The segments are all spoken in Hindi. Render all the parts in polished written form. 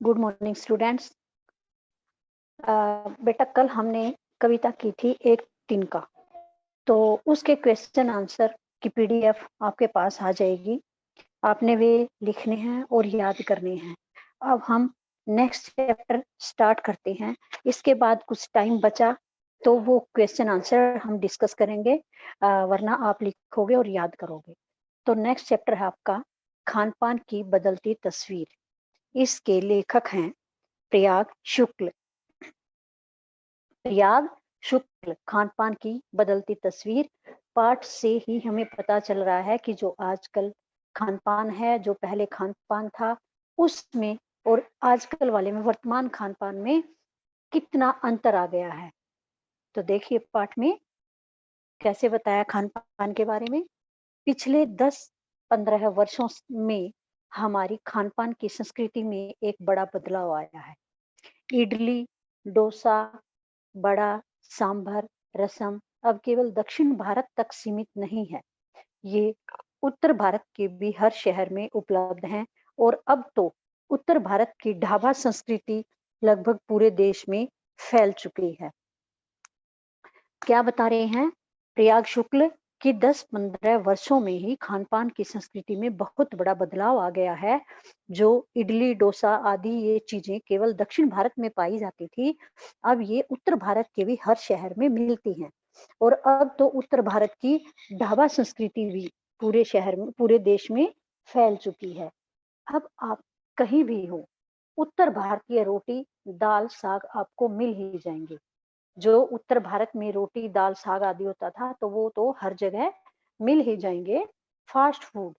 Good morning students. बेटा कल हमने कविता की थी एक तिनका, तो उसके क्वेश्चन आंसर की पीडीएफ आपके पास आ जाएगी। आपने वे लिखने हैं और याद करने हैं। अब हम नेक्स्ट चैप्टर स्टार्ट करते हैं। इसके बाद कुछ टाइम बचा तो वो क्वेश्चन आंसर हम डिस्कस करेंगे, वरना आप लिखोगे और याद करोगे। तो नेक्स्ट चैप्टर है आपका खान पान की बदलती तस्वीर। इसके लेखक हैं प्रयाग शुक्ल। प्रयाग शुक्ल, खान पान की बदलती तस्वीर। पाठ से ही हमें पता चल रहा है कि जो आजकल खान पान है, जो पहले खान पान था उसमें और आजकल वाले में, वर्तमान खान पान में कितना अंतर आ गया है। तो देखिए पाठ में कैसे बताया खान पान के बारे में। पिछले 10-15 वर्षों में हमारी खान पान की संस्कृति में एक बड़ा बदलाव आया है। इडली, डोसा, बड़ा, सांभर, रसम अब केवल दक्षिण भारत तक सीमित नहीं है। ये उत्तर भारत के भी हर शहर में उपलब्ध हैं और अब तो उत्तर भारत की ढाबा संस्कृति लगभग पूरे देश में फैल चुकी है। क्या बता रहे हैं प्रयाग शुक्ल कि 10-15 वर्षों में ही खान पान की संस्कृति में बहुत बड़ा बदलाव आ गया है। जो इडली, डोसा आदि ये चीजें केवल दक्षिण भारत में पाई जाती थी, अब ये उत्तर भारत के भी हर शहर में मिलती हैं। और अब तो उत्तर भारत की ढाबा संस्कृति भी पूरे शहर में, पूरे देश में फैल चुकी है। अब आप कहीं भी हो, उत्तर भारतीय रोटी, दाल, साग आपको मिल ही जाएंगे। जो उत्तर भारत में रोटी, दाल, साग आदि होता था, तो वो तो हर जगह मिल ही जाएंगे। फास्ट फूड,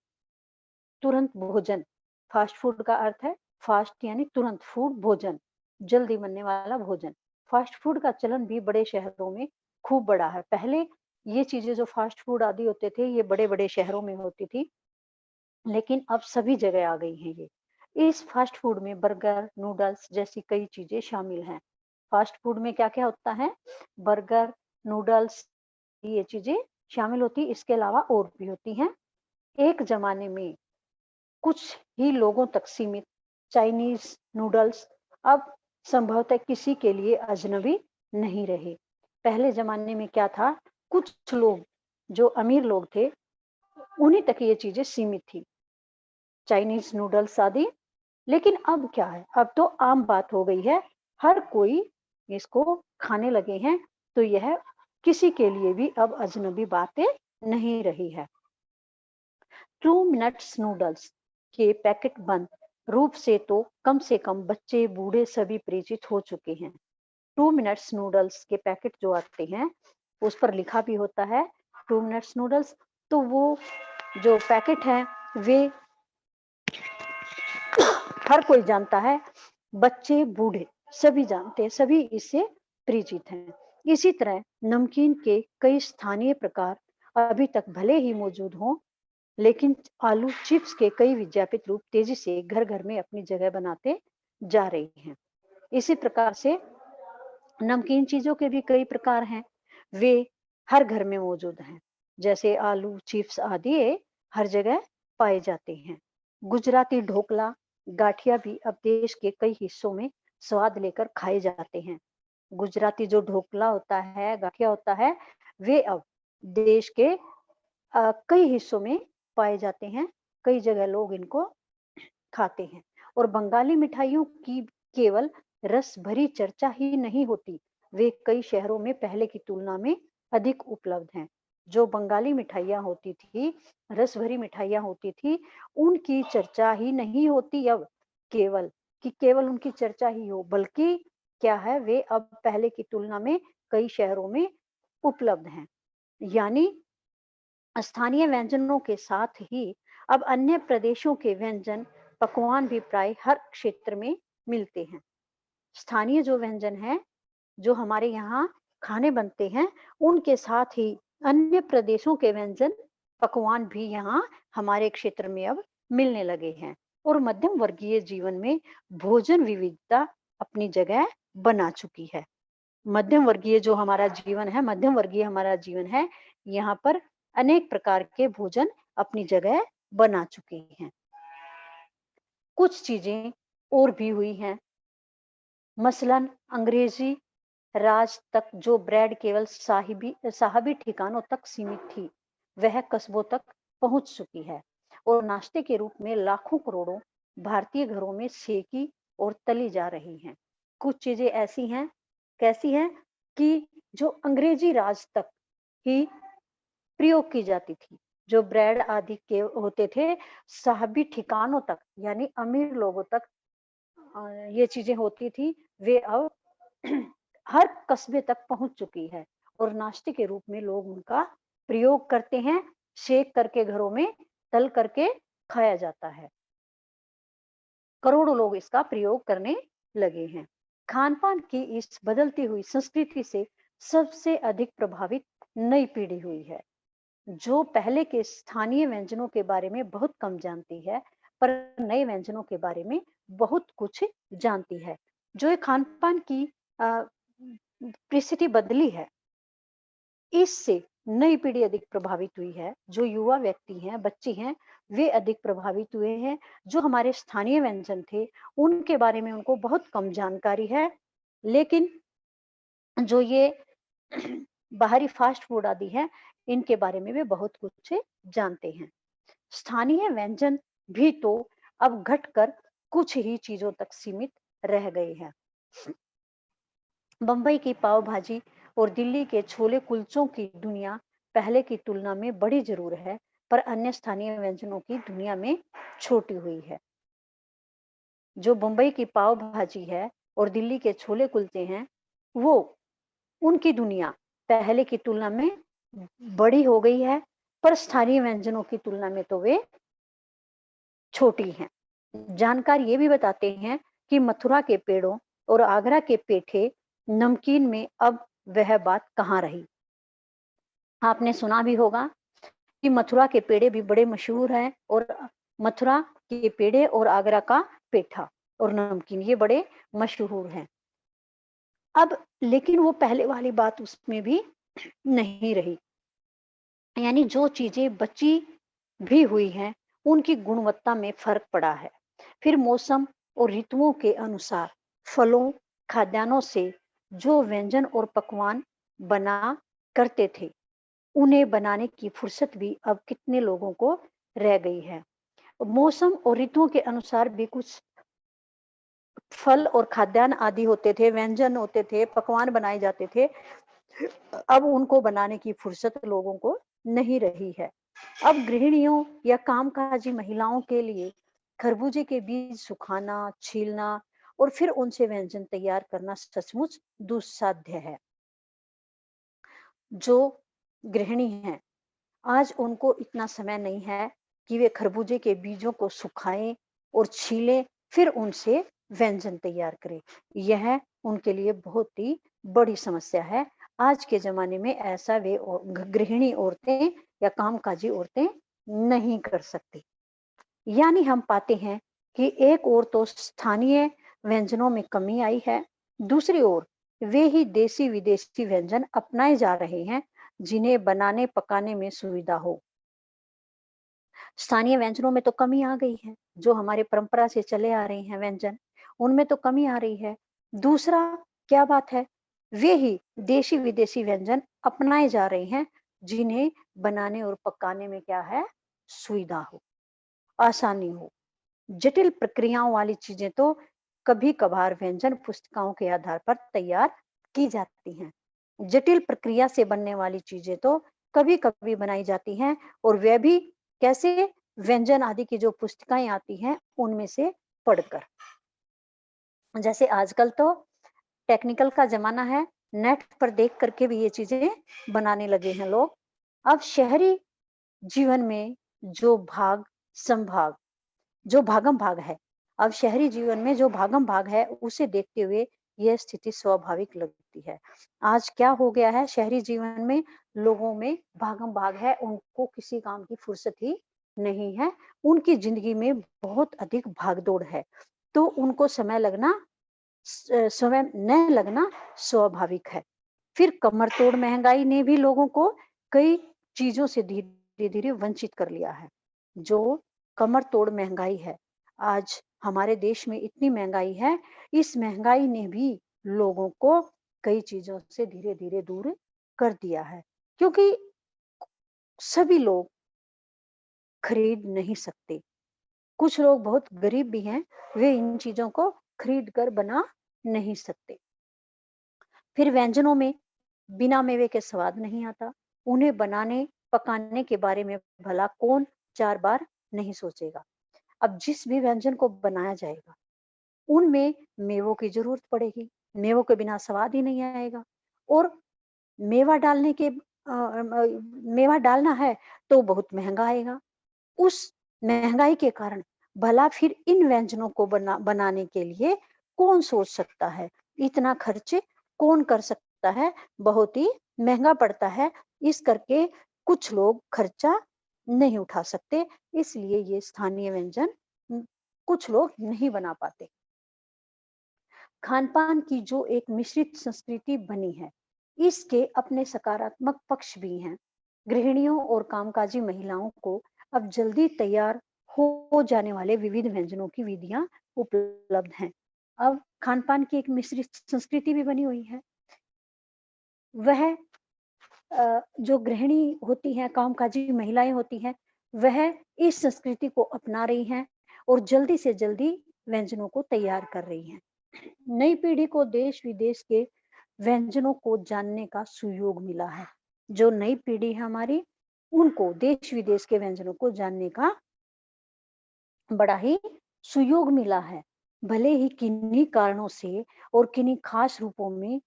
तुरंत भोजन। फास्ट फूड का अर्थ है फास्ट यानी तुरंत, फूड भोजन, जल्दी बनने वाला भोजन। फास्ट फूड का चलन भी बड़े शहरों में खूब बड़ा है। पहले ये चीजें जो फास्ट फूड आदि होते थे, ये बड़े बड़े शहरों में होती थी, लेकिन अब सभी जगह आ गई हैं ये। इस फास्ट फूड में बर्गर, नूडल्स जैसी कई चीजें शामिल हैं। फास्ट फूड में क्या क्या होता है? बर्गर, नूडल्स, ये चीजें शामिल होती, इसके अलावा और भी होती हैं। एक जमाने में कुछ ही लोगों तक सीमित चाइनीज नूडल्स अब संभवतः किसी के लिए अजनबी नहीं रहे। पहले जमाने में क्या था, कुछ लोग जो अमीर लोग थे उन्हीं तक ये चीजें सीमित थी, चाइनीज नूडल्स आदि। लेकिन अब क्या है, अब तो आम बात हो गई है, हर कोई इसको खाने लगे हैं। तो यह किसी के लिए भी अब अजनबी बातें नहीं रही है। 2 मिनट्स नूडल्स के पैकेट बंद रूप से तो कम से कम बच्चे, बूढ़े सभी परिचित हो चुके हैं। 2 मिनट्स नूडल्स के पैकेट जो आते हैं उस पर लिखा भी होता है 2 मिनट्स नूडल्स। तो वो जो पैकेट है वे हर कोई जानता है, बच्चे, बूढ़े सभी जानते हैं, सभी इससे परिचित हैं। इसी तरह नमकीन के कई स्थानीय प्रकार अभी तक भले ही मौजूद हों, लेकिन आलू चिप्स के कई विज्ञापित रूप तेजी से घर घर में अपनी जगह बनाते जा रहे हैं। इसी प्रकार से नमकीन चीजों के भी कई प्रकार हैं, वे हर घर में मौजूद हैं। जैसे आलू चिप्स आदि हर जगह पाए जाते हैं। गुजराती ढोकला, गाठिया भी अब देश के कई हिस्सों में स्वाद लेकर खाए जाते हैं। गुजराती जो ढोकला होता है, गाठिया होता है, वे अब देश के कई हिस्सों में पाए जाते हैं। कई जगह लोग इनको खाते हैं। और बंगाली मिठाइयों की केवल रस भरी चर्चा ही नहीं होती, वे कई शहरों में पहले की तुलना में अधिक उपलब्ध हैं। जो बंगाली मिठाइयाँ होती थी, रस भरी मिठाइयाँ होती थी, उनकी चर्चा ही नहीं होती अब, केवल कि केवल उनकी चर्चा ही हो, बल्कि क्या है, वे अब पहले की तुलना में कई शहरों में उपलब्ध हैं। यानी स्थानीय व्यंजनों के साथ ही अब अन्य प्रदेशों के व्यंजन, पकवान भी प्राय हर क्षेत्र में मिलते हैं। स्थानीय जो व्यंजन है, जो हमारे यहाँ खाने बनते हैं, उनके साथ ही अन्य प्रदेशों के व्यंजन, पकवान भी यहाँ हमारे क्षेत्र में अब मिलने लगे हैं। और मध्यम वर्गीय जीवन में भोजन विविधता अपनी जगह बना चुकी है। मध्यम वर्गीय जो हमारा जीवन है, मध्यम वर्गीय हमारा जीवन है, यहाँ पर अनेक प्रकार के भोजन अपनी जगह बना चुके हैं। कुछ चीजें और भी हुई हैं, मसलन अंग्रेजी राज तक जो ब्रेड केवल साहबी ठिकानों तक सीमित थी, वह कस्बों तक पहुंच चुकी है और नाश्ते के रूप में लाखों करोड़ों भारतीय घरों में सेकी और तली जा रही हैं। कुछ चीजें ऐसी हैं, कैसी हैं कि जो अंग्रेजी राज तक ही प्रयोग की जाती थी। जो ब्रेड आदि के होते थे, साहबी ठिकानों तक यानी अमीर लोगों तक ये चीजें होती थी, वे अब हर कस्बे तक पहुंच चुकी है और नाश्ते के रूप में लोग उनका प्रयोग करते हैं। शेक करके घरों में तल करके खाया जाता है। करोड़ों लोग इसका प्रयोग करने लगे हैं। खान पान की इस बदलती हुई संस्कृति से सबसे अधिक प्रभावित नई पीढ़ी हुई है, जो पहले के स्थानीय व्यंजनों के बारे में बहुत कम जानती है, पर नए व्यंजनों के बारे में बहुत कुछ जानती है। जो ये खान पान की परिस्थिति बदली है, इससे नई पीढ़ी अधिक प्रभावित हुई है। जो युवा व्यक्ति हैं, बच्चे हैं, वे अधिक प्रभावित हुए हैं। जो हमारे स्थानीय व्यंजन थे, उनके बारे में उनको बहुत कम जानकारी है। लेकिन जो ये बाहरी फास्ट फूड आदि है, इनके बारे में वे बहुत कुछ जानते हैं। स्थानीय व्यंजन भी तो अब घटकर कुछ ही चीजों तक सीमित रह गए हैं। बम्बई की पाव भाजी और दिल्ली के छोले कुलचों की दुनिया पहले की तुलना में बड़ी जरूर है, पर अन्य स्थानीय व्यंजनों की दुनिया में छोटी हुई है। जो बम्बई की पाव भाजी है और दिल्ली के छोले कुलचे हैं, वो उनकी दुनिया पहले की तुलना में बड़ी हो गई है, पर स्थानीय व्यंजनों की तुलना में तो वे छोटी हैं। जानकार ये भी बताते हैं कि मथुरा के पेड़ों और आगरा के पेठे नमकीन में अब वह बात कहाँ रही। आपने सुना भी होगा कि मथुरा के पेड़े भी बड़े मशहूर हैं और मथुरा के पेड़े और आगरा का पेठा और नमकीन ये बड़े मशहूर हैं। अब लेकिन वो पहले वाली बात उसमें भी नहीं रही, यानी जो चीजें बची भी हुई हैं, उनकी गुणवत्ता में फर्क पड़ा है। फिर मौसम और ऋतुओं के अनुसार फलों, खाद्यान्नों से जो व्यंजन और पकवान बना करते थे, उन्हें बनाने की फुर्सत भी अब कितने लोगों को रह गई है। मौसम और ऋतुओं के अनुसार भी कुछ फल और खाद्यान्न आदि होते थे, व्यंजन होते थे, पकवान बनाए जाते थे। अब उनको बनाने की फुर्सत लोगों को नहीं रही है। अब गृहिणियों या कामकाजी महिलाओं के लिए खरबूजे के बीज सुखाना, छीलना और फिर उनसे व्यंजन तैयार करना सचमुच दुस्साध्य है। जो गृहिणी हैं, आज उनको इतना समय नहीं है कि वे खरबूजे के बीजों को सुखाएं और छीलें, फिर उनसे व्यंजन तैयार करें। यह उनके लिए बहुत ही बड़ी समस्या है। आज के ज़माने में ऐसा वे गृहिणी औरतें या कामकाजी औरतें नहीं कर सकती। यानी हम पाते हैं कि एक ओर तो स्थानीय व्यंजनों में कमी आई है, दूसरी ओर वे ही देसी विदेशी व्यंजन अपनाए जा रहे हैं, जिन्हें बनाने पकाने में सुविधा हो। स्थानीय व्यंजनों में तो कमी आ गई है, जो हमारे परंपरा से चले आ रहे हैं व्यंजन, उनमें तो कमी आ रही है। दूसरा क्या बात है, वे ही देशी विदेशी व्यंजन अपनाए जा रहे हैं, जिन्हें बनाने और पकाने में क्या है, सुविधा हो, आसानी हो। जटिल प्रक्रियाओं वाली चीजें तो कभी कभार व्यंजन पुस्तिकाओं के आधार पर तैयार की जाती हैं। जटिल प्रक्रिया से बनने वाली चीजें तो कभी कभी बनाई जाती हैं, और वह भी कैसे, व्यंजन आदि की जो पुस्तिकाएं आती हैं उनमें से पढ़कर। जैसे आजकल तो टेक्निकल का जमाना है, नेट पर देख करके भी ये चीजें बनाने लगे हैं लोग। अब शहरी जीवन में जो भाग संभाग जो भागम भाग है, अब शहरी जीवन में जो भागम भाग है, उसे देखते हुए यह स्थिति स्वाभाविक लगती है। आज क्या हो गया है, शहरी जीवन में लोगों में भागम भाग है, उनको किसी काम की फुर्सत ही नहीं है। उनकी जिंदगी में बहुत अधिक भागदौड़ है, तो उनको समय न लगना स्वाभाविक है। फिर कमर तोड़ महंगाई ने भी लोगों को कई चीजों से धीरे धीरे वंचित कर लिया है। जो कमर तोड़ महँगाई है। आज हमारे देश में इतनी महँगाई है, इस महँगाई ने भी लोगों को कई चीज़ों से धीरे-धीरे दूर कर दिया है, क्योंकि सभी लोग खरीद नहीं सकते। कुछ लोग बहुत गरीब भी हैं, वे इन चीज़ों को खरीद कर बना नहीं सकते। फिर व्यंजनों में बिना मेवे के स्वाद नहीं आता। उन्हें बनाने, पकाने के बारे में भला कौन 4 बार नहीं सोचेगा। अब जिस भी व्यंजन को बनाया जाएगा, उनमें मेवों की ज़रूरत पड़ेगी। मेवों के बिना स्वाद ही नहीं आएगा और मेवा डालने के मेवा डालना है तो बहुत महँगा आएगा। उस महँगाई के कारण भला फिर इन व्यंजनों को बनाने के लिए कौन सोच सकता है? इतना खर्च कौन कर सकता है? बहुत ही महँगा पड़ता है। इस करके कुछ लोग खर्चा नहीं उठा सकते, इसलिए ये स्थानीय व्यंजन कुछ लोग नहीं बना पाते। खान-पान की जो एक मिश्रित संस्कृति बनी है, इसके अपने सकारात्मक पक्ष भी हैं। गृहिणियों और कामकाजी महिलाओं को अब जल्दी तैयार हो जाने वाले विविध व्यंजनों की विधियाँ उपलब्ध हैं। अब खान-पान की एक मिश्रित संस्कृति भी बनी हुई है। वह जो गृहिणी होती हैं, कामकाजी महिलाएँ होती हैं, वह इस संस्कृति को अपना रही हैं और जल्दी से जल्दी व्यंजनों को तैयार कर रही हैं। नई पीढ़ी को देश-विदेश के व्यंजनों को जानने का सुयोग मिला है। जो नई पीढ़ी है हमारी, उनको देश-विदेश के व्यंजनों को जानने का बड़ा ही सुयोग मिला है। भले ही किन्हीं कारणों से और किन्हीं खास रूपों में,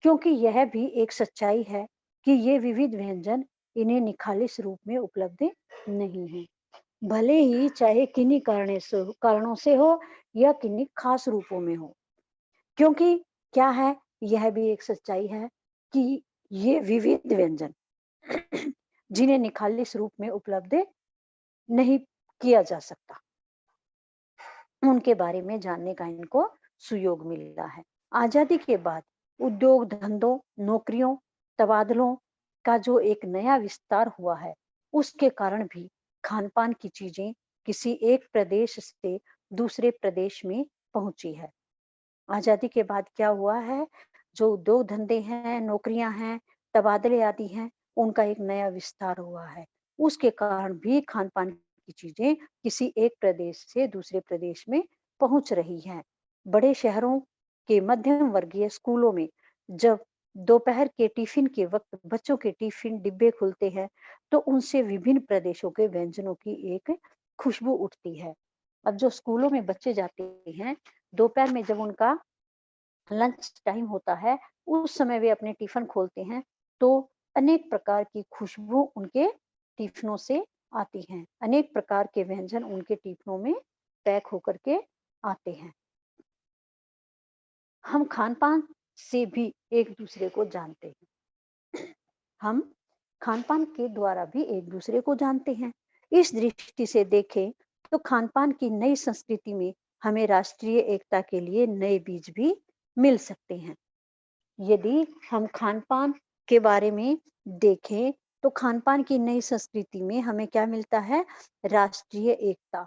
क्योंकि यह भी एक सच्चाई है कि ये विविध व्यंजन इन्हें निखालिस रूप में उपलब्ध नहीं है। भले ही चाहे किन्हीं कारणों से हो या किन्हीं खास रूपों में हो। क्योंकि क्या है, यह भी एक सच्चाई है कि ये विविध व्यंजन जिन्हें निखालिस रूप में उपलब्ध नहीं किया जा सकता, उनके बारे में जानने का इनको सुयोग मिला है। आज़ादी के बाद उद्योग धंधों, नौकरियों, तबादलों का जो एक नया विस्तार हुआ है, उसके कारण भी खान-पान की चीज़ें किसी एक प्रदेश से दूसरे प्रदेश में पहुँची है। आज़ादी के बाद क्या हुआ है, जो उद्योग धंधे हैं, नौकरियाँ हैं, तबादले आदि हैं, उनका एक नया विस्तार हुआ है। उसके कारण भी खान-पान की चीज़ें किसी एक प्रदेश से दूसरे प्रदेश में पहुँच रही हैं। बड़े शहरों के मध्यम वर्गीय स्कूलों में जब दोपहर के टिफ़िन के वक़्त बच्चों के टिफ़िन डिब्बे खुलते हैं, तो उनसे विभिन्न प्रदेशों के व्यंजनों की एक खुशबू उठती है। अब जो स्कूलों में बच्चे जाते हैं, दोपहर में जब उनका लंच टाइम होता है, उस समय वे अपने टिफ़िन खोलते हैं, तो अनेक प्रकार की खुशबू उनके टिफ़िनों से आती हैं। अनेक प्रकार के व्यंजन उनके टिफ़िनों में पैक होकर के आते हैं। हम खान-पान से भी एक-दूसरे को जानते हैं। हम खान-पान के द्वारा भी एक-दूसरे को जानते हैं। इस दृष्टि से देखें, तो खान-पान की नई संस्कृति में हमें राष्ट्रीय एकता के लिए नए बीज भी मिल सकते हैं। यदि हम खान-पान के बारे में देखें, तो खान-पान की नई संस्कृति में हमें क्या मिलता है? राष्ट्रीय एकता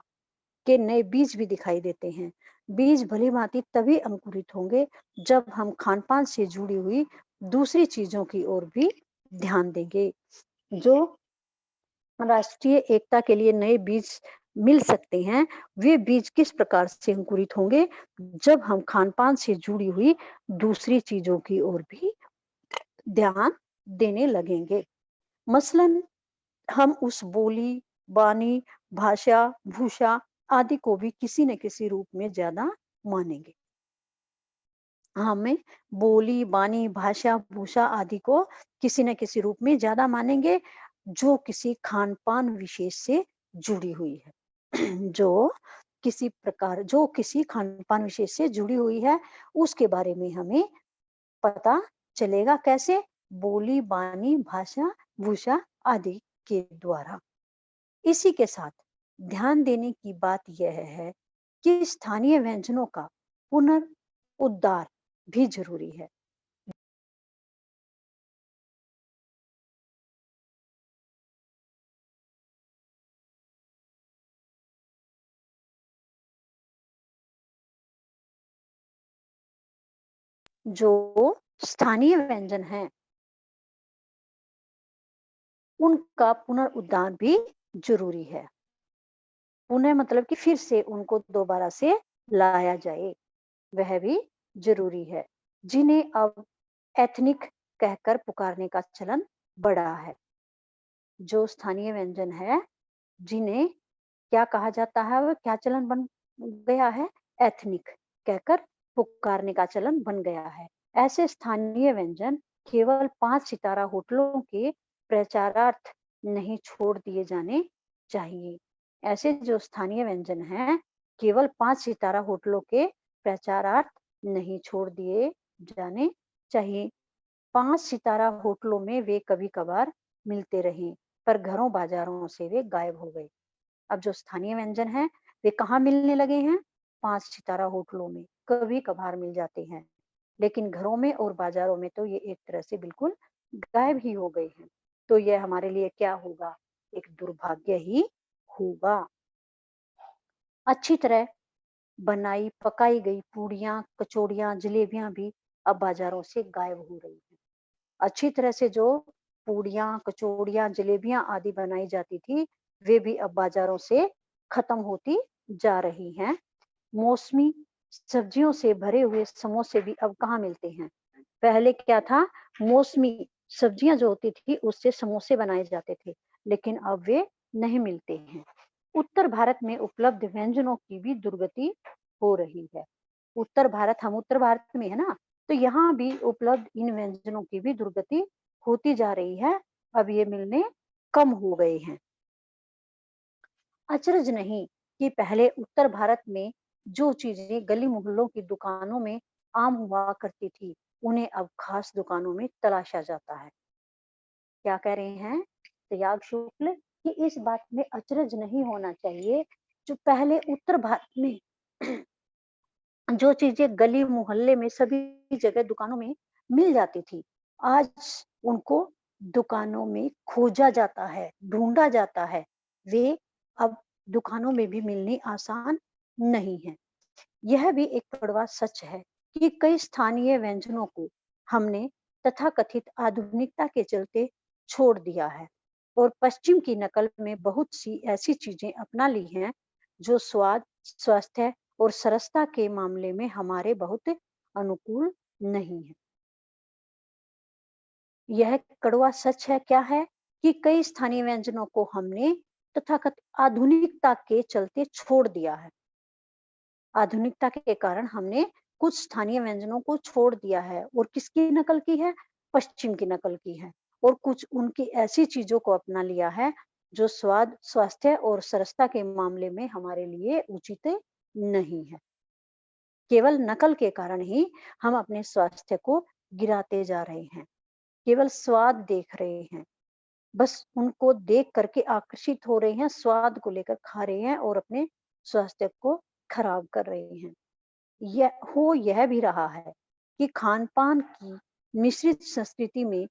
के नए बीज भी दिखाई देते हैं। बीज भली-भाँति तभी अंकुरित होंगे, जब हम खान-पान से जुड़ी हुई दूसरी चीज़ों की ओर भी ध्यान देंगे। जो राष्ट्रीय एकता के लिए नए बीज मिल सकते हैं, वे बीज किस प्रकार से अंकुरित होंगे? जब हम खान-पान से जुड़ी हुई दूसरी चीज़ों की ओर भी ध्यान देने लगेंगे। मसलन हम उस बोली, बानी, भाषा, भूषा आदि को भी किसी न किसी रूप में ज़्यादा मानेंगे। हमें बोली, बानी, भाषा, भूषा आदि को किसी न किसी रूप में ज़्यादा मानेंगे, जो किसी खान-पान विशेष से जुड़ी हुई है। जो किसी खान-पान विशेष से जुड़ी हुई है, उसके बारे में हमें पता चलेगा कैसे? बोली, बानी, भाषा, भूषा आदि के द्वारा। इसी के साथ ध्यान देने की बात यह है कि स्थानीय व्यंजनों का पुनर्उद्धार भी ज़रूरी है। जो स्थानीय व्यंजन हैं, उनका पुनरुद्धार भी ज़रूरी है। पुनः मतलब कि फिर से उनको दोबारा से लाया जाए, वह भी ज़रूरी है। जिन्हें अब एथनिक कहकर पुकारने का चलन बढ़ा है। जो स्थानीय व्यंजन है, जिन्हें क्या कहा जाता है, वो क्या चलन बन गया है? एथनिक कहकर पुकारने का चलन बन गया है। ऐसे स्थानीय व्यंजन केवल 5 सितारा होटलों के प्रचारार्थ नहीं छोड़ दिए जाने चाहिए। ऐसे जो स्थानीय व्यंजन हैं, केवल 5 सितारा होटलों के प्रचारार्थ नहीं छोड़ दिए जाने चाहिए। 5 सितारा होटलों में वे कभी-कभार मिलते रहे, पर घरों बाजारों से वे गायब हो गए। अब जो स्थानीय व्यंजन हैं, वे कहाँ मिलने लगे हैं? 5 सितारा होटलों में, कभी-कभार मिल जाते हैं। लेकिन घरों में और बाज़ारों में तो ये एक तरह से बिल्कुल गायब ही हो गए हैं। तो ये हमारे लिए क्या होगा? एक दुर्भाग्य ही होगा। अच्छी तरह बनाई, पकाई गई पूड़ियाँ, कचौड़ियाँ, जलेबियाँ भी अब बाज़ारों से गायब हो रही हैं। अच्छी तरह से जो पूड़ियाँ, कचौड़ियाँ, जलेबियाँ आदि बनाई जाती थी, वे भी अब बाज़ारों से खत्म होती जा रही हैं। मौसमी सब्जियों से भरे हुए समोसे भी अब कहाँ मिलते हैं? पहले क्या था, मौसमी सब्जियाँ जो होती थी, उससे समोसे बनाए जाते थे, लेकिन अब वे नहीं मिलते हैं। उत्तर भारत में उपलब्ध व्यंजनों की भी दुर्गति हो रही है। हम उत्तर भारत में है ना, तो यहाँ भी उपलब्ध इन व्यंजनों की भी दुर्गति होती जा रही है। अब ये मिलने कम हो गए हैं। अचरज नहीं कि पहले उत्तर भारत में जो चीजें गली मोहल्लों की दुकानों में आम हुआ करती थी, उन्हें अब खास दुकानों में तलाशा जाता है। क्या कह रहे हैं त्याग शुक्ल कि इस बात में अचरज नहीं होना चाहिए, जो पहले उत्तर भारत में जो चीजें गली मोहल्ले में सभी जगह दुकानों में मिल जाती थी, आज उनको दुकानों में खोजा जाता है, ढूंढा जाता है। वे अब दुकानों में भी मिलनी आसान नहीं है। यह भी एक कड़वा सच है कि कई स्थानीय व्यंजनों को हमने तथाकथित आधुनिकता के चलते छोड़ दिया है और पश्चिम की नकल में बहुत सी ऐसी चीजें अपना ली हैं जो स्वाद, स्वास्थ्य और सरसता के मामले में हमारे बहुत अनुकूल नहीं है। यह कड़वा सच है क्या है कि कई स्थानीय व्यंजनों को हमने तथाकथित आधुनिकता के चलते छोड़ दिया है। आधुनिकता के कारण हमने कुछ स्थानीय व्यंजनों को छोड़ दिया है और किसकी नकल की है? पश्चिम की नकल की है और कुछ उनकी ऐसी चीजों को अपना लिया है जो स्वाद, स्वास्थ्य और सरसता के मामले में हमारे लिए उचित नहीं है। केवल नकल के कारण ही हम अपने स्वास्थ्य को गिराते जा रहे हैं। केवल स्वाद देख रहे हैं, बस उनको देख करके आकर्षित हो रहे हैं, स्वाद को लेकर खा रहे हैं और अपने स्वास्थ्य को खराब कर रहे हैं। यह भी रहा है कि खान-पान की मिश्रित संस्कृति में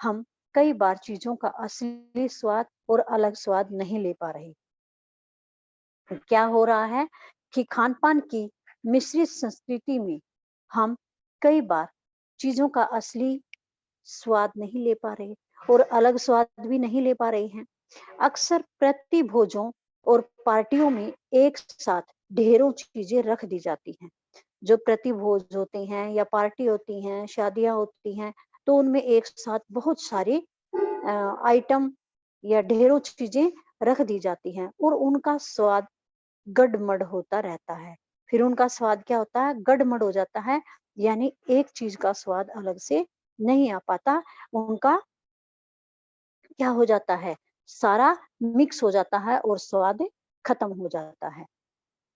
हम कई बार चीज़ों का असली स्वाद और अलग स्वाद नहीं ले पा रहे। क्या हो रहा है कि खान-पान की मिश्रित संस्कृति में हम कई बार चीज़ों का असली स्वाद नहीं ले पा रहे और अलग स्वाद भी नहीं ले पा रहे हैं। अक्सर प्रतिभोजों और पार्टियों में एक साथ ढेरों चीज़ें रख दी जाती हैं। जो प्रतिभोज होते हैं या पार्टी होती हैं, शादियाँ होती हैं, तो उनमें एक साथ बहुत सारे आइटम या ढेरों चीज़ें रख दी जाती हैं और उनका स्वाद गडमड होता रहता है। फिर उनका स्वाद क्या होता है? गडमड हो जाता है, यानी एक चीज़ का स्वाद अलग से नहीं आ पाता। उनका क्या हो जाता है? सारा मिक्स हो जाता है और स्वाद खत्म हो जाता है।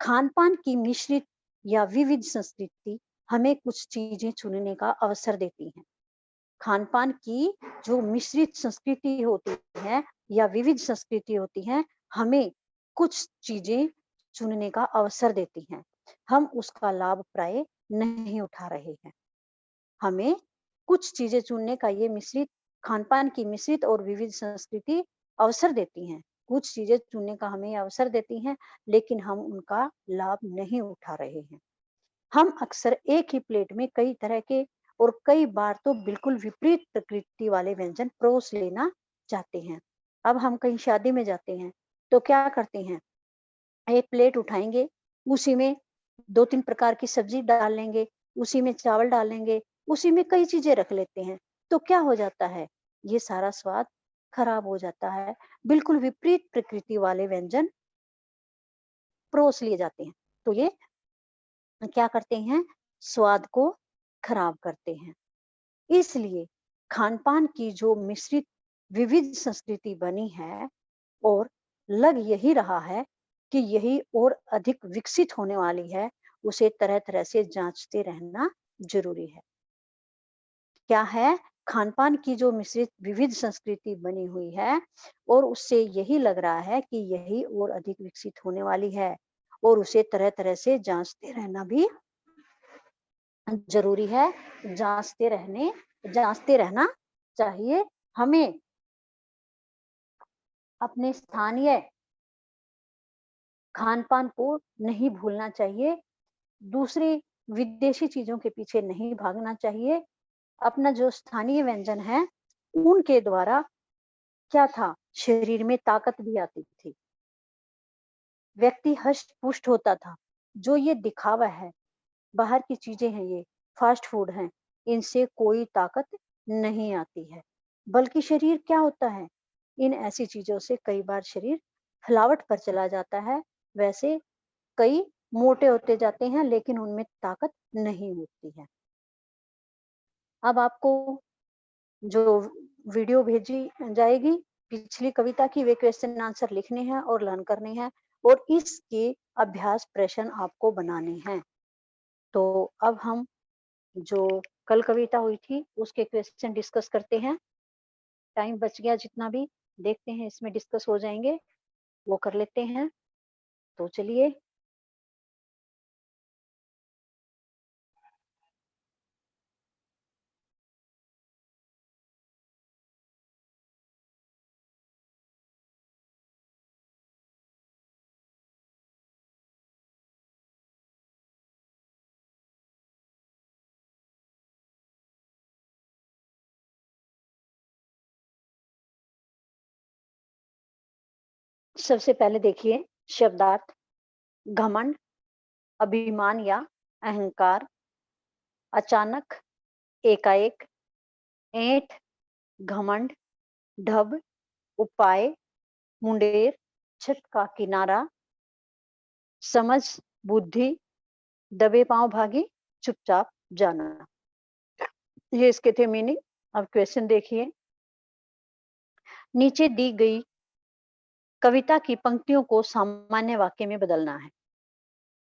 खान-पान की मिश्रित या विविध संस्कृति हमें कुछ चीजें चुनने का अवसर देती हैं। खान-पान की जो मिश्रित संस्कृति होती है या विविध संस्कृति होती है, हमें कुछ चीजें चुनने का अवसर देती हैं। हम उसका लाभ प्राय नहीं उठा रहे हैं। हमें कुछ चीजें चुनने का ये मिश्रित खान-पान की मिश्रित और विविध संस्कृति अवसर देती हैं। कुछ चीजें चुनने का हमें अवसर देती हैं, लेकिन हम उनका लाभ नहीं उठा रहे हैं। हम अक्सर एक ही प्लेट में कई तरह के और कई बार तो बिल्कुल विपरीत प्रकृति वाले व्यंजन परोस लेना चाहते हैं। अब हम कहीं शादी में जाते हैं, तो क्या करते हैं, एक प्लेट उठाएँगे, उसी में 2-3 प्रकार की सब्ज़ी डाल लेंगे, उसी में चावल डाल लेंगे, उसी में कई चीज़ें रख लेते हैं। तो क्या हो जाता है, ये सारा स्वाद खराब हो जाता है। बिल्कुल विपरीत प्रकृति वाले व्यंजन परोस लिए जाते हैं। तो ये क्या करते हैं, स्वाद को खराब करते हैं। इसलिए खान-पान की जो मिश्रित विविध संस्कृति बनी है और लग यही रहा है कि यही और अधिक विकसित होने वाली है, उसे तरह-तरह से जाँचते रहना ज़रूरी है। क्या है, खान-पान की जो मिश्रित विविध संस्कृति बनी हुई है और उससे यही लग रहा है कि यही और अधिक विकसित होने वाली है और उसे तरह-तरह से जाँचते रहना भी ज़रूरी है। जाँचते रहना चाहिए। हमें अपने स्थानीय खान-पान को नहीं भूलना चाहिए, दूसरी विदेशी चीज़ों के पीछे नहीं भागना चाहिए। अपना जो स्थानीय व्यंजन है, उनके द्वारा क्या था, शरीर में ताकत भी आती थी। व्यक्ति हष्ट-पुष्ट होता था। जो ये दिखावा है, बाहर की चीज़ें हैं ये, फ़ास्ट फ़ूड हैं, इनसे कोई ताकत नहीं आती है। बल्कि शरीर क्या होता है, इन ऐसी चीज़ों से कई बार शरीर फुलावट पर चला जाता है। वैसे कई मोटे होते जाते हैं, लेकिन उनमें ताकत नहीं होती है। अब आपको जो वीडियो भेजी जाएगी पिछली कविता की, वे क्वेश्चन आंसर लिखने हैं और लर्न करने हैं और इसके अभ्यास प्रश्न आपको बनाने हैं। तो अब हम जो कल कविता हुई थी उसके क्वेश्चन डिस्कस करते हैं। टाइम बच गया जितना भी, देखते हैं इसमें डिस्कस हो जाएंगे, वो कर लेते हैं। तो चलिए, सबसे पहले देखिए शब्दार्थ। घमंड, अभिमान या अहंकार। अचानक, एकाएक। ऐंठ, घमंड। ढब, उपाय। मुंडेर, छत का किनारा। समझ, बुद्धि। दबे पांव भागी, चुपचाप जाना। ये इसके थे मीनिंग। अब क्वेश्चन देखिए। नीचे दी गई कविता की पंक्तियों को सामान्य वाक्य में बदलना है।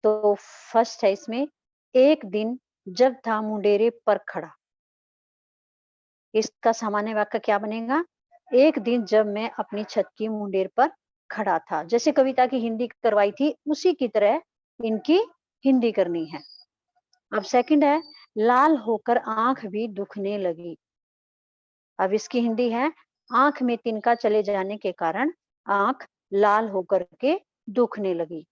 तो फर्स्ट है इसमें, एक दिन जब था मुंडेरे पर खड़ा। इसका सामान्य वाक्य क्या बनेगा, एक दिन जब मैं अपनी छत की मुंडेर पर खड़ा था। जैसे कविता की हिंदी करवाई थी उसी की तरह इनकी हिंदी करनी है। अब सेकंड है, लाल होकर आंख भी दुखने लगी। अब इसकी हिंदी है, आंख में तिनका चले जाने के कारण आंख लाल होकर के दुखने लगी।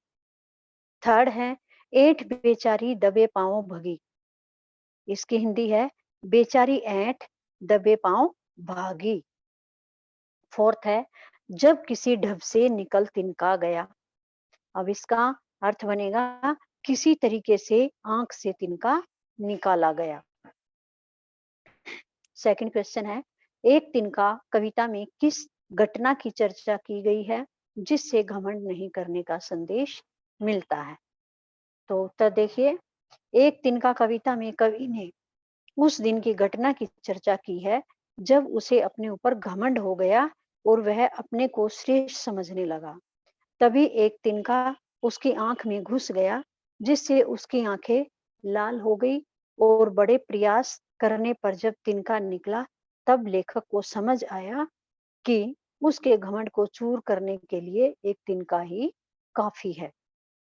थर्ड है, ऐंठ बेचारी दबे पांव भगी। इसकी हिंदी है, बेचारी ऐंठ दबे पांव भागी। फोर्थ है, जब किसी ढब से निकल तिनका गया। अब इसका अर्थ बनेगा, किसी तरीके से आंख से तिनका निकाला गया। सेकंड क्वेश्चन है, एक तिनका कविता में किस घटना की चर्चा की गई है जिससे घमंड नहीं करने का संदेश मिलता है। तो उत्तर देखिए, एक तिनका कविता में कवि ने उस दिन की घटना की चर्चा की है जब उसे अपने ऊपर घमंड हो गया और वह अपने को श्रेष्ठ समझने लगा। तभी एक तिनका उसकी आंख में घुस गया जिससे उसकी आंखें लाल हो गई और बड़े प्रयास करने पर जब तिनका निकला तब लेखक को समझ आया कि उसके घमंड को चूर करने के लिए एक तिनका ही काफी है।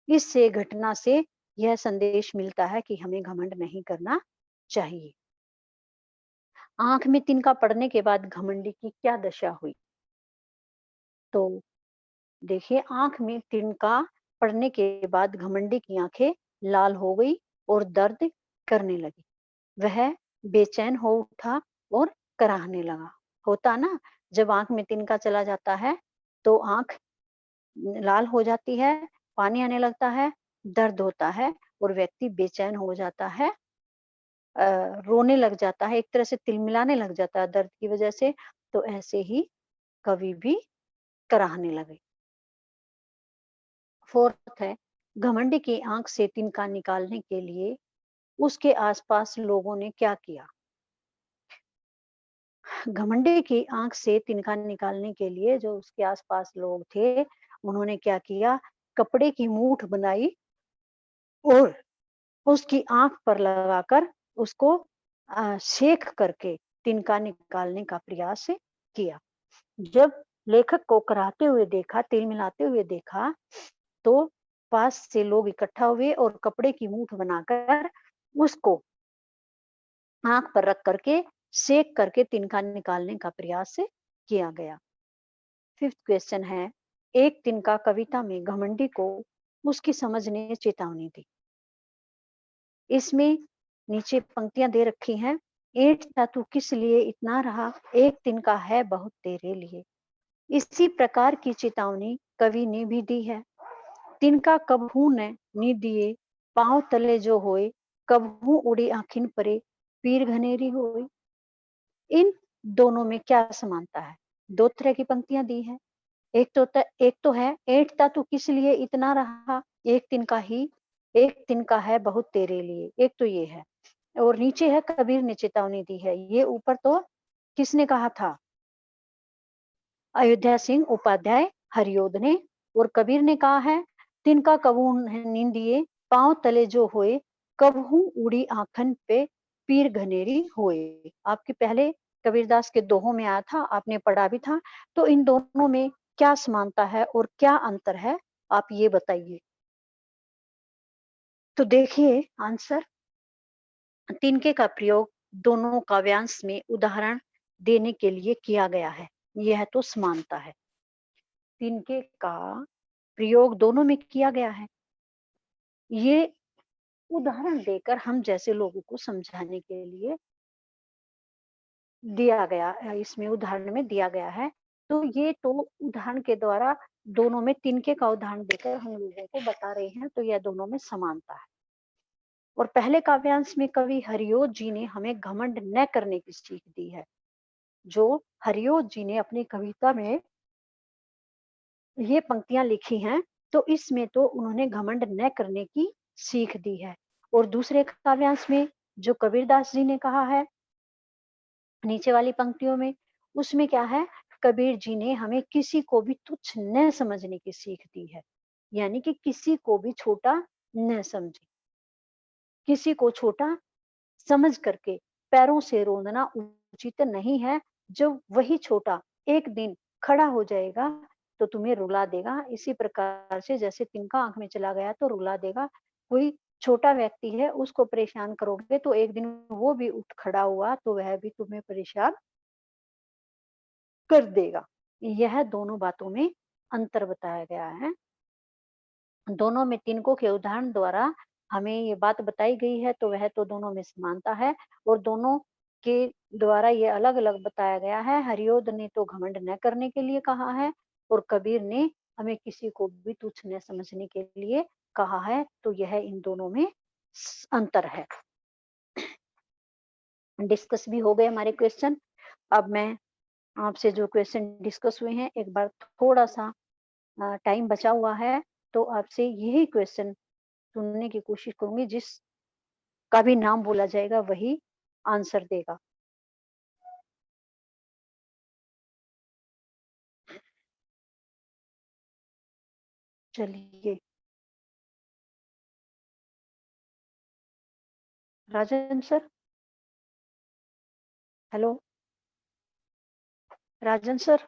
इससे घटना से यह संदेश मिलता है कि हमें घमंड नहीं करना चाहिए। आंख में तिनका पड़ने के बाद घमंडी की क्या दशा हुई। तो देखिए, आंख में तिनका पड़ने के बाद घमंडी की आंखें लाल हो गई और दर्द करने लगी। वह बेचैन हो उठा और कराहने लगा। होता ना, जब आँख में तिनका चला जाता है, तो आँख लाल हो जाती है, पानी आने लगता है, दर्द होता है और व्यक्ति बेचैन हो जाता है, रोने लग जाता है, एक तरह से तिलमिलाने लग जाता है दर्द की वजह से, तो ऐसे ही कवि भी कराहने लगे। 4th है, घमंडी की आँख से तिनका निकालने के लिए उसके आस-पास लोगों ने क्या किया? घमंडी की आँख से तिनका निकालने के लिए जो उसके आस-पास लोग थे, उन्होंने क्या किया? कपड़े की मूठ बनाई और उसकी आँख पर लगाकर उसको सेंक करके तिनका निकालने का प्रयास किया। जब लेखक को कराहते हुए देखा, तिलमिलाते हुए देखा, तो पास से लोग इकट्ठा हुए और कपड़े की मूठ बनाकर उसको आँख पर रख करके सेंक करके तिनका निकालने का प्रयास किया गया। 5th क्वेश्चन है, एक तिनका कविता में घमंडी को उसकी समझ ने चेतावनी दी। इसमें नीचे पंक्तियाँ दे रखी हैं, "ऐंठ था तू किस लिए इतना रहा, एक तिनका है बहुत तेरे लिए।" इसी प्रकार की चेतावनी कवि ने भी दी है। "तिनका कबहू न नी दिए, पाँव तले जो होए, कबहू उड़ी आँखिन परे, पीर घनेरी होए।" इन दोनों में क्या समानता है? 2 तरह की पंक्तियाँ दी हैं। एक तो है, "ऐंठता तू किस लिए इतना रहा, एक तिनका है बहुत तेरे लिए।" एक तो ये है। और नीचे है, कबीर ने चेतावनी दी है। ये ऊपर तो किसने कहा था? अयोध्या सिंह उपाध्याय हरियोध ने, और कबीर ने कहा है, "तिनका कबहू नींदिए, पाँव तले जो होए, कबहू उड़ी आँखन पे, पीर घनेरी होए।" आपके पहले कबीरदास के दोहों में आया था, आपने पढ़ा भी था। तो इन दोनों में क्या समानता है और क्या अंतर है? आप ये बताइए। तो देखिए आंसर, तिनके का प्रयोग दोनों काव्यांश में उदाहरण देने के लिए किया गया है। यह तो समानता है। तिनके का प्रयोग दोनों में किया गया है। ये उदाहरण देकर हम जैसे लोगों को समझाने के लिए दिया गया इसमें उदाहरण में दिया गया है। तो ये तो उदाहरण के द्वारा दोनों में तिनके का उदाहरण देकर हम लोगों को बता रहे हैं, तो यह दोनों में समानता है। और पहले काव्यांश में कवि हरिओध जी ने हमें घमंड न करने की सीख दी है। जो हरिओध जी ने अपनी कविता में ये पंक्तियाँ लिखी हैं, तो इसमें तो उन्होंने घमंड न करने की सीख दी है। और दूसरे काव्यांश में जो कबीरदास जी ने कहा है, नीचे वाली पंक्तियों में, उसमें क्या है? कबीर जी ने हमें किसी को भी तुच्छ न समझने की सीख दी है। यानी कि किसी को भी छोटा न समझे। किसी को छोटा समझ करके पैरों से रौंदना उचित नहीं है। जब वही छोटा एक दिन खड़ा हो जाएगा, तो तुम्हें रुला देगा। इसी प्रकार से जैसे तिनका आँख में चला गया तो रुला देगा। कोई छोटा व्यक्ति है, उसको परेशान करोगे तो एक दिन वो भी उठ खड़ा हुआ तो वह भी तुम्हें परेशान कर देगा। यह दोनों बातों में अंतर बताया गया है। दोनों में तिनकों के उदाहरण द्वारा हमें ये बात बताई गई है, तो वह तो दोनों में समानता है। और दोनों के द्वारा ये अलग-अलग बताया गया है। हरिओध ने तो घमंड न करने के लिए कहा है और कबीर ने हमें किसी को भी तुच्छ न समझने के लिए कहा है। तो यह इन दोनों में अंतर है। डिस्कस भी हो गए हमारे क्वेश्चन। अब मैं आपसे जो क्वेश्चन डिस्कस हुए हैं, एक बार थोड़ा सा टाइम बचा हुआ है, तो आपसे यही क्वेश्चन सुनने की कोशिश करूँगी, जिसका भी नाम बोला जाएगा वही आंसर देगा। चलिए, राजन सर, हेलो, राजन सर।